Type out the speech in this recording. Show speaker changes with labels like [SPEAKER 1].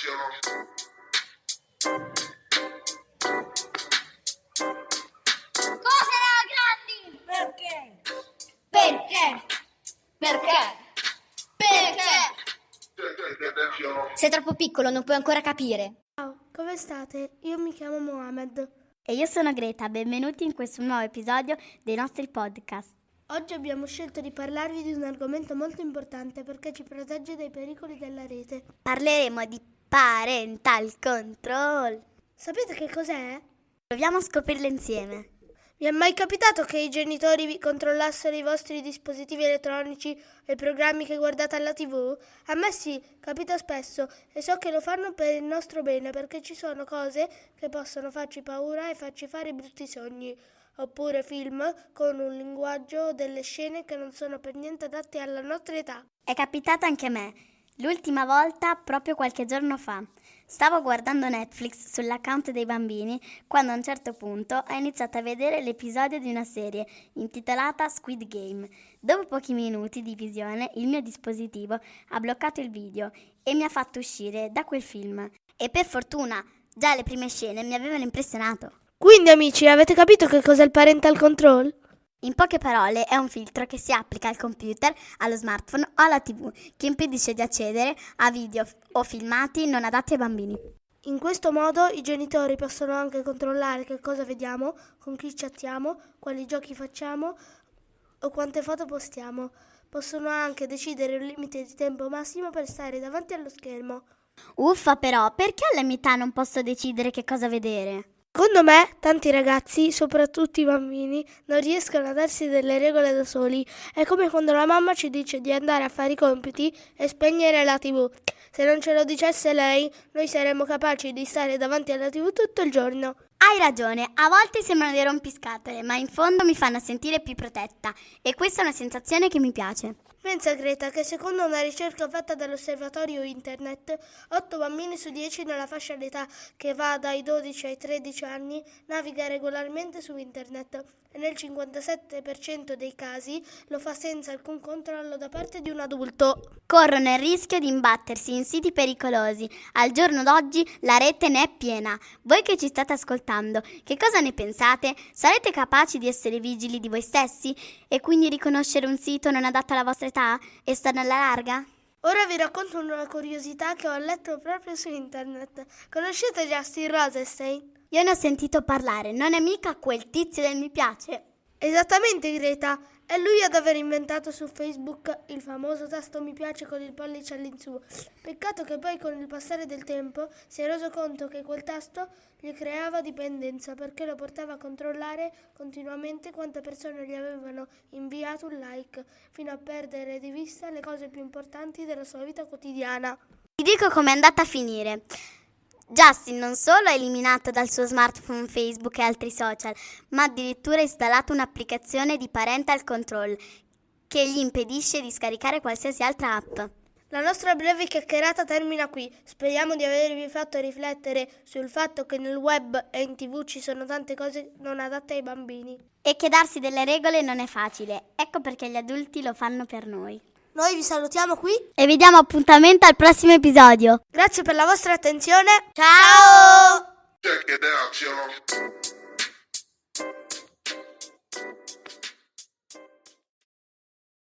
[SPEAKER 1] Cose grandi! Perché? Perché? Perché? Perché? Sei troppo piccolo, non puoi ancora capire.
[SPEAKER 2] Ciao, come state? Io mi chiamo Mohamed.
[SPEAKER 3] E io sono Greta, benvenuti in questo nuovo episodio dei nostri podcast.
[SPEAKER 2] Oggi abbiamo scelto di parlarvi di un argomento molto importante perché ci protegge dai pericoli della rete.
[SPEAKER 3] Parleremo di parental control.
[SPEAKER 2] Sapete che cos'è?
[SPEAKER 3] Proviamo a scoprirlo insieme.
[SPEAKER 2] Vi è mai capitato che i genitori vi controllassero i vostri dispositivi elettronici e i programmi che guardate alla TV? A me sì, capita spesso e so che lo fanno per il nostro bene perché ci sono cose che possono farci paura e farci fare brutti sogni. Oppure film con un linguaggio o delle scene che non sono per niente adatte alla nostra età.
[SPEAKER 3] È capitato anche a me. L'ultima volta, proprio qualche giorno fa. Stavo guardando Netflix sull'account dei bambini quando a un certo punto ho iniziato a vedere l'episodio di una serie intitolata Squid Game. Dopo pochi minuti di visione il mio dispositivo ha bloccato il video e mi ha fatto uscire da quel film. E per fortuna già le prime scene mi avevano impressionato.
[SPEAKER 2] Quindi amici, avete capito che cos'è il parental control?
[SPEAKER 3] In poche parole è un filtro che si applica al computer, allo smartphone o alla TV che impedisce di accedere a video o filmati non adatti ai bambini.
[SPEAKER 2] In questo modo i genitori possono anche controllare che cosa vediamo, con chi chattiamo, quali giochi facciamo o quante foto postiamo. Possono anche decidere un limite di tempo massimo per stare davanti allo schermo.
[SPEAKER 3] Uffa però, perché alla mia età non posso decidere che cosa vedere?
[SPEAKER 2] Secondo me, tanti ragazzi, soprattutto i bambini, non riescono a darsi delle regole da soli. È come quando la mamma ci dice di andare a fare i compiti e spegnere la TV. Se non ce lo dicesse lei, noi saremmo capaci di stare davanti alla TV tutto il giorno.
[SPEAKER 3] Hai ragione, a volte sembrano dei rompiscatole, ma in fondo mi fanno sentire più protetta e questa è una sensazione che mi piace.
[SPEAKER 2] Pensa Greta che secondo una ricerca fatta dall'osservatorio internet, 8 bambini su 10 nella fascia d'età che va dai 12 ai 13 anni naviga regolarmente su internet e nel 57% dei casi lo fa senza alcun controllo da parte di un adulto.
[SPEAKER 3] Corrono il rischio di imbattersi in siti pericolosi. Al giorno d'oggi la rete ne è piena. Voi che ci state ascoltando, che cosa ne pensate? Sarete capaci di essere vigili di voi stessi e quindi riconoscere un sito non adatto alla vostra età e stare alla larga?
[SPEAKER 2] Ora vi racconto una curiosità che ho letto proprio su internet. Conoscete Justin Rosenstein?
[SPEAKER 3] Io ne ho sentito parlare, non è mica quel tizio del mi piace?
[SPEAKER 2] Esattamente Greta, è lui ad aver inventato su Facebook il famoso tasto mi piace con il pollice all'insù. Peccato che poi con il passare del tempo si è reso conto che quel tasto gli creava dipendenza perché lo portava a controllare continuamente quante persone gli avevano inviato un like, fino a perdere di vista le cose più importanti della sua vita quotidiana.
[SPEAKER 3] Ti dico com'è andata a finire. Justin non solo ha eliminato dal suo smartphone Facebook e altri social, ma addirittura ha installato un'applicazione di parental control che gli impedisce di scaricare qualsiasi altra app.
[SPEAKER 2] La nostra breve chiacchierata termina qui. Speriamo di avervi fatto riflettere sul fatto che nel web e in TV ci sono tante cose non adatte ai bambini.
[SPEAKER 3] E che darsi delle regole non è facile, ecco perché gli adulti lo fanno per noi.
[SPEAKER 2] Noi vi salutiamo qui
[SPEAKER 3] E vi diamo appuntamento al prossimo episodio.
[SPEAKER 2] grazie per la vostra attenzione.
[SPEAKER 3] Ciao!
[SPEAKER 4] Check it out, y'all.